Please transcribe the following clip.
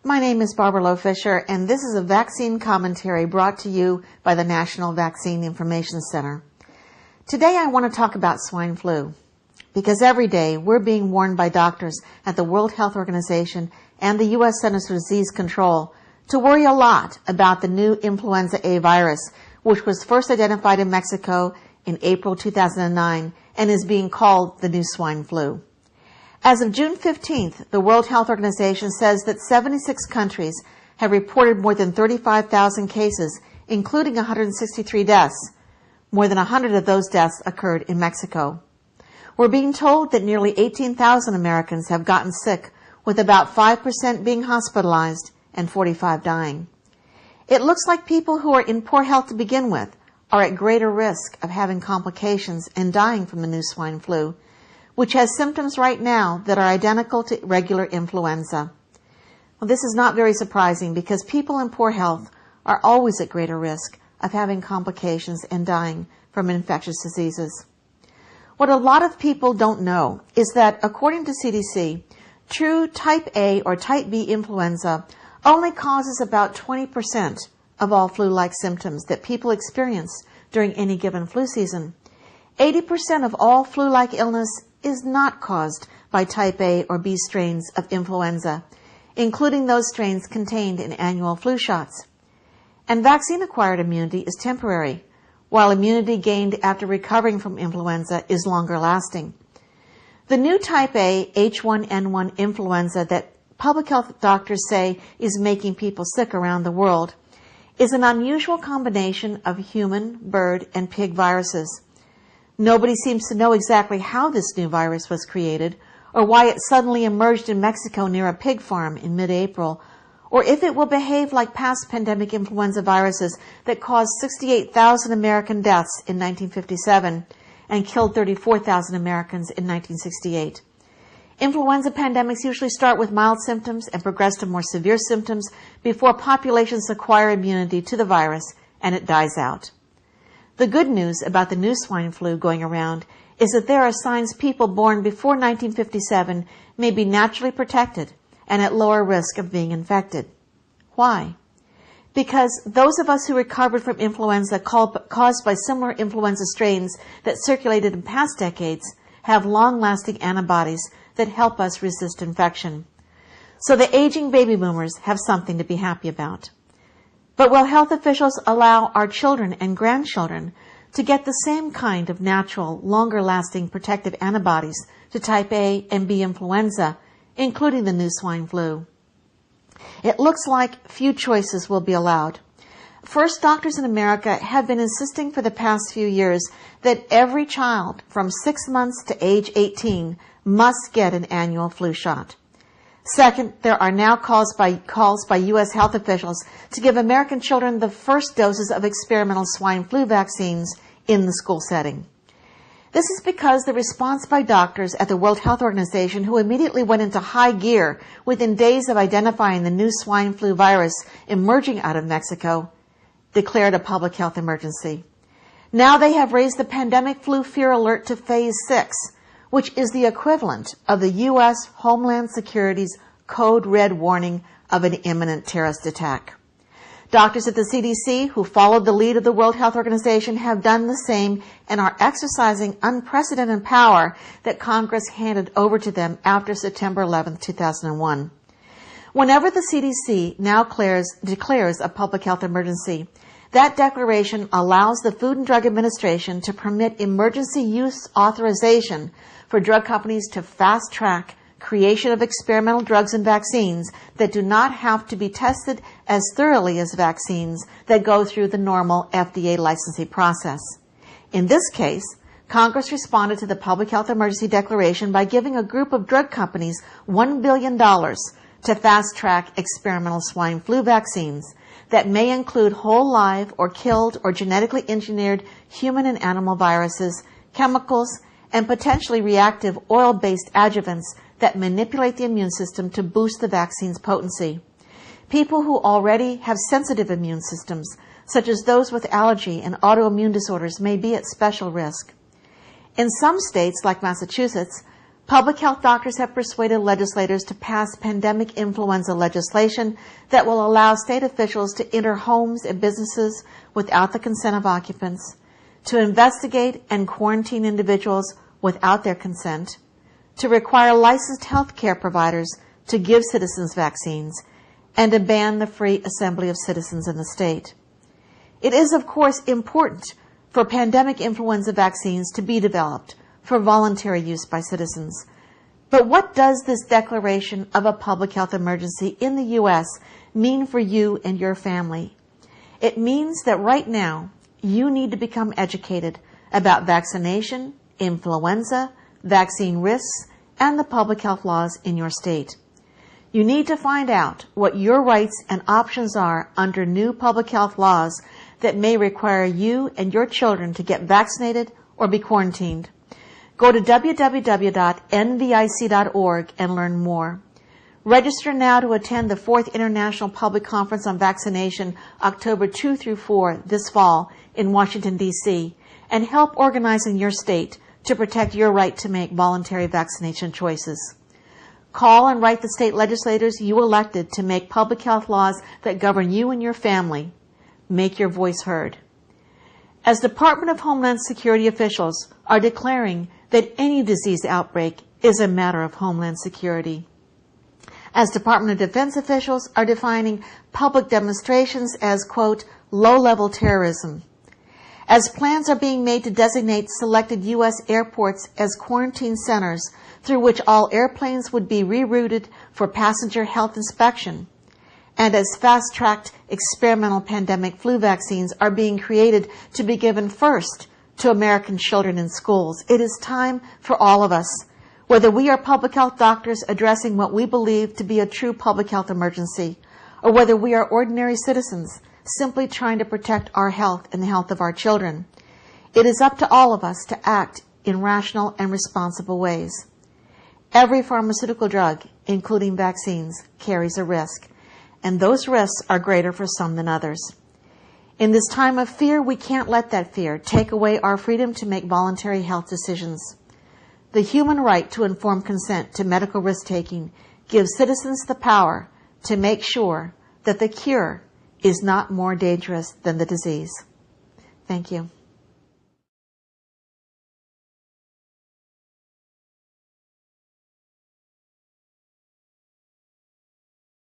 My name is Barbara Lowe Fisher, and this is a vaccine commentary brought to you by the National Vaccine Information Center. Today I want to talk about swine flu, because every day we're being warned by doctors at the World Health Organization and the U.S. Centers for Disease Control to worry a lot about the new influenza A virus, which was first identified in Mexico in April 2009 and is being called the new swine flu. As of June 15th, the World Health Organization says that 76 countries have reported more than 35,000 cases, including 163 deaths. More than 100 of those deaths occurred in Mexico. We're being told that nearly 18,000 Americans have gotten sick, with about 5% being hospitalized and 45 dying. It looks like people who are in poor health to begin with are at greater risk of having complications and dying from the new swine flu, which has symptoms right now that are identical to regular influenza. Well, this is not very surprising because people in poor health are always at greater risk of having complications and dying from infectious diseases. What a lot of people don't know is that, according to CDC, true type A or type B influenza only causes about 20% of all flu-like symptoms that people experience during any given flu season. 80% of all flu-like illness is not caused by type A or B strains of influenza, including those strains contained in annual flu shots. And vaccine-acquired immunity is temporary, while immunity gained after recovering from influenza is longer lasting. The new type A H1N1 influenza that public health doctors say is making people sick around the world is an unusual combination of human, bird, and pig viruses. Nobody seems to know exactly how this new virus was created, or why it suddenly emerged in Mexico near a pig farm in mid-April, or if it will behave like past pandemic influenza viruses that caused 68,000 American deaths in 1957 and killed 34,000 Americans in 1968. Influenza pandemics usually start with mild symptoms and progress to more severe symptoms before populations acquire immunity to the virus and it dies out. The good news about the new swine flu going around is that there are signs people born before 1957 may be naturally protected and at lower risk of being infected. Why? Because those of us who recovered from influenza caused by similar influenza strains that circulated in past decades have long-lasting antibodies that help us resist infection. So the aging baby boomers have something to be happy about. But will health officials allow our children and grandchildren to get the same kind of natural, longer-lasting protective antibodies to type A and B influenza, including the new swine flu? It looks like few choices will be allowed. First, doctors in America have been insisting for the past few years that every child from 6 months to age 18 must get an annual flu shot. Second, there are now calls by U.S. health officials to give American children the first doses of experimental swine flu vaccines in the school setting. This is because the response by doctors at the World Health Organization, who immediately went into high gear within days of identifying the new swine flu virus emerging out of Mexico, declared a public health emergency. Now they have raised the pandemic flu fear alert to phase 6, which is the equivalent of the U.S. Homeland Security's code red warning of an imminent terrorist attack. Doctors at the CDC, who followed the lead of the World Health Organization, have done the same and are exercising unprecedented power that Congress handed over to them after September 11, 2001. Whenever the CDC now declares a public health emergency, that declaration allows the Food and Drug Administration to permit emergency use authorization for drug companies to fast-track creation of experimental drugs and vaccines that do not have to be tested as thoroughly as vaccines that go through the normal FDA licensing process. In this case, Congress responded to the public health emergency declaration by giving a group of drug companies $1 billion to fast-track experimental swine flu vaccines that may include whole live or killed or genetically engineered human and animal viruses, chemicals, and potentially reactive oil-based adjuvants that manipulate the immune system to boost the vaccine's potency. People who already have sensitive immune systems, such as those with allergy and autoimmune disorders, may be at special risk. In some states, like Massachusetts, Public health doctors have persuaded legislators to pass pandemic influenza legislation that will allow state officials to enter homes and businesses without the consent of occupants, to investigate and quarantine individuals without their consent, to require licensed health care providers to give citizens vaccines, and to ban the free assembly of citizens in the state. It is, of course, important for pandemic influenza vaccines to be developed for voluntary use by citizens. But what does this declaration of a public health emergency in the U.S. mean for you and your family? It means that right now, you need to become educated about vaccination, influenza, vaccine risks, and the public health laws in your state. You need to find out what your rights and options are under new public health laws that may require you and your children to get vaccinated or be quarantined. Go to www.nvic.org and learn more. Register now to attend the 4th International Public Conference on Vaccination, October 2 through 4 this fall in Washington, D.C., and help organize in your state to protect your right to make voluntary vaccination choices. Call and write the state legislators you elected to make public health laws that govern you and your family. Make your voice heard. As Department of Homeland Security officials are declaring that any disease outbreak is a matter of Homeland Security. As Department of Defense officials are defining public demonstrations as, quote, low-level terrorism. As plans are being made to designate selected U.S. airports as quarantine centers through which all airplanes would be rerouted for passenger health inspection, and as fast-tracked experimental pandemic flu vaccines are being created to be given first to American children in schools, it is time for all of us, whether we are public health doctors addressing what we believe to be a true public health emergency, or whether we are ordinary citizens simply trying to protect our health and the health of our children. It is up to all of us to act in rational and responsible ways. Every pharmaceutical drug, including vaccines, carries a risk, and those risks are greater for some than others. In this time of fear, we can't let that fear take away our freedom to make voluntary health decisions. The human right to informed consent to medical risk-taking gives citizens the power to make sure that the cure is not more dangerous than the disease. Thank you.